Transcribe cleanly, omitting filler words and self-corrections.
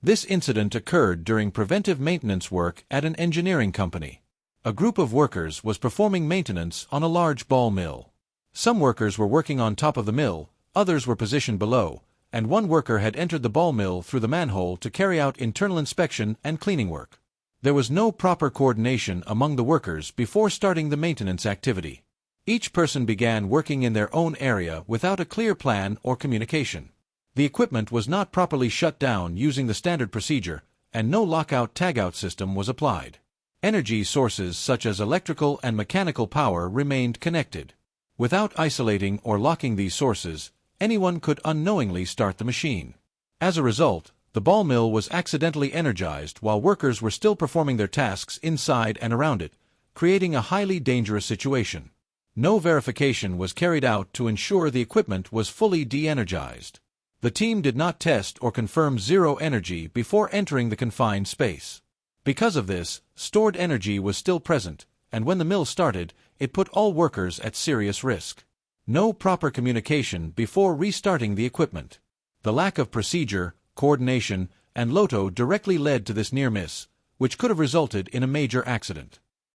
This incident occurred during preventive maintenance work at an engineering company. A group of workers was performing maintenance on a large ball mill. Some workers were working on top of the mill, others were positioned below, and one worker had entered the ball mill through the manhole to carry out internal inspection and cleaning work. There was no proper coordination among the workers before starting the maintenance activity. Each person began working in their own area without a clear plan or communication. The equipment was not properly shut down using the standard procedure, and no lockout tagout system was applied. Energy sources such as electrical and mechanical power remained connected. Without isolating or locking these sources, anyone could unknowingly start the machine. As a result, the ball mill was accidentally energized while workers were still performing their tasks inside and around it, creating a highly dangerous situation. No verification was carried out to ensure the equipment was fully de-energized. The team did not test or confirm zero energy before entering the confined space. Because of this, stored energy was still present, and when the mill started, it put all workers at serious risk. No proper communication before restarting the equipment. The lack of procedure, coordination, and LOTO directly led to this near miss, which could have resulted in a major accident.